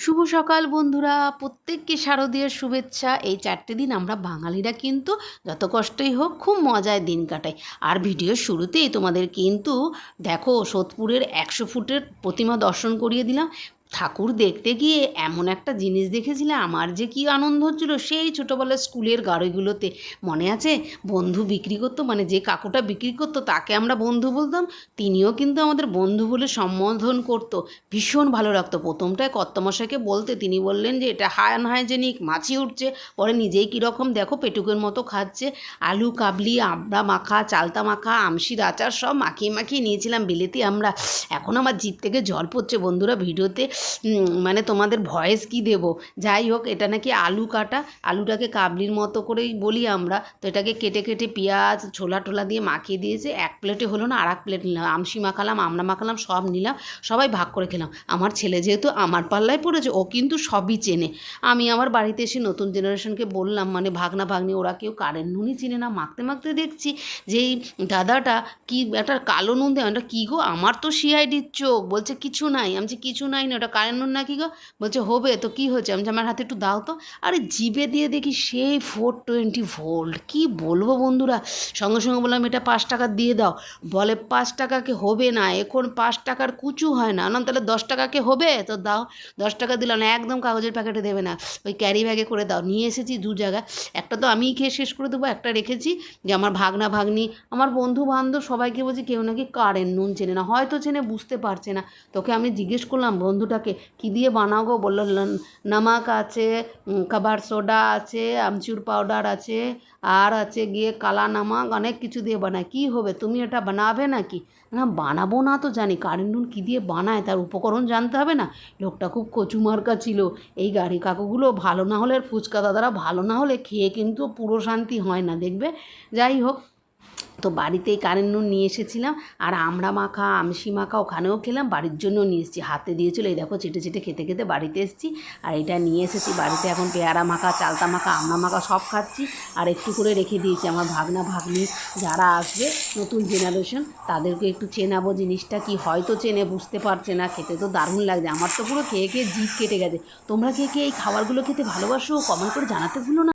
শুভ সকাল বন্ধুরা, প্রত্যেককে শারদীয়ার শুভেচ্ছা। এই 4টে দিন আমরা বাঙালিরা কিন্তু যত কষ্টই হোক খুব মজায় দিন কাটাই। আর ভিডিওর শুরুতেই তোমাদের কিন্তু দেখো সোদপুরের 100 ফুটের প্রতিমা দর্শন করিয়ে দিলাম। ঠাকুর দেখতে গিয়ে এমন একটা জিনিস দেখেছিলাম, আমার যে কী আনন্দ হচ্ছিল। সেই ছোটোবেলার স্কুলের গাড়িগুলোতে মনে আছে, বন্ধু বিক্রি করতো, মানে যে কাকুটা বিক্রি করতো তাকে আমরা বন্ধু বলতাম। তিনিও কিন্তু আমাদের বন্ধু বলে সম্বোধন করতো, ভীষণ ভালো লাগতো। প্রথমটায় কর্তামশাইকে বলতে তিনি বললেন যে এটা আনহাইজেনিক, মাছি উঠছে। পরে নিজেই কীরকম দেখো পেটুকের মতো খাচ্ছে। আলু কাবলি, আমড়া মাখা, চালতা মাখা, আমশির আচার সব মাখিয়ে মাখিয়ে নিয়েছিলাম বিলেতি আমরা। এখন আমার জিভ থেকে জল পড়ছে বন্ধুরা, ভিডিওতে মানে তোমাদের ভয়েস কি দেব। যাই হোক, এটা নাকি আলু কাটা, আলুটাকে কাবলির মতো করেই বলি আমরা, তো এটাকে কেটে কেটে পেঁয়াজ ছোলা টোলা দিয়ে মাখিয়ে দিয়েছে। এক প্লেটে হলো না, আর এক প্লেট নিলাম, আমশি মাখালাম, আমড়া মাখালাম, সব নিলাম, সবাই ভাগ করে খেলাম। আমার ছেলে যেহেতু আমার পাল্লায় পড়েছে, ও কিন্তু সবই চেনে। আমি আমার বাড়িতে এসে নতুন জেনারেশনকে বললাম, মানে ভাগনা ভাগ্নি, ওরা কেউ কারেন্ট নুনই চিনে না। মাখতে মাখতে দেখছি যে এই দাদাটা কি একটা কালো নুন দেয়, ওটা কী গো, আমার তো সিআইডির চোখ। বলছে কিছু নাই। আমি যে কিছু নাই না, ওটা কারেন্ট নুন নাকি গো? বলছে হবে তো, কী হয়েছে? আমি যে আমার হাতে একটু দাও তো। আরে জিভে দিয়ে দেখি সেই 420 ভোল্ট। কী বলবো বন্ধুরা, সঙ্গে সঙ্গে বললাম এটা 5 টাকা দিয়ে দাও। বলে 5 টাকাকে হবে না, এখন 5 টাকার কুচু হয় না। না তাহলে 10 টাকাকে হবে, তো দাও। 10 টাকা দিলাম না, একদম কাগজের প্যাকেটে দেবে না, ওই ক্যারি ব্যাগে করে দাও। নিয়ে এসেছি 2 জায়গায়, একটা তো আমিই খেয়ে শেষ করে দেবো, একটা রেখেছি যে আমার ভাগনা ভাগ্নি, আমার বন্ধু বান্ধব সবাইকে বলছি কেউ নাকি কারেন্ট নুন চেনে না, হয়তো চেনে বুঝতে পারছে না। তোকে আমি জিজ্ঞেস করলাম বন্ধুটাকে, কী দিয়ে বানাও গো? বললো নমক আছে, খাবার সোডা আছে, আমচুর পাউডার আছে, আর আছে গিয়ে কালা নমক, অনেক কিছু দিয়ে বানায়। কী হবে, তুমি এটা বানাবে নাকি? না বানাবো না তো জানি, কারেন্ট নুন কী দিয়ে বানায় তার উপকরণ জানতে হবে না? লোকটা খুব কচুমার্কা ছিল। এই গাড়ি কাকুগুলো ভালো না হলে, আর ফুচকা দাদারা ভালো না হলে খেয়ে কিন্তু পুরো শান্তি হয় না, দেখবে। যাই হোক, তো বাড়িতেই কারেন্ট নুন নিয়ে এসেছিলাম। আর আমড়া মাখা, আমশি মাখা ওখানেও খেলাম, বাড়ির জন্য নিয়ে এসেছি। হাতে দিয়েছিল, এই দেখো চেটে চেটে খেতে খেতে বাড়িতে এসেছি। আর এটা নিয়ে এসেছি বাড়িতে, এখন পেয়ারা মাখা, চালতা মাখা, আমড়া মাখা সব খাচ্ছি। আর একটু করে রেখে দিয়েছি আমার ভাগনা ভাগ্নি যারা আসবে নতুন জেনারেশন, তাদেরকে একটু চেনাবো জিনিসটা কি। হয়তো চেনে, বুঝতে পারছে না। খেতে তো দারুণ লাগছে, আমার তো পুরো খেয়ে খেয়ে জিভ কেটে গেছে। তোমরা কে কে এই খাবারগুলো খেতে ভালোবাসো, কমেন্ট করে জানাতে ভুলো না।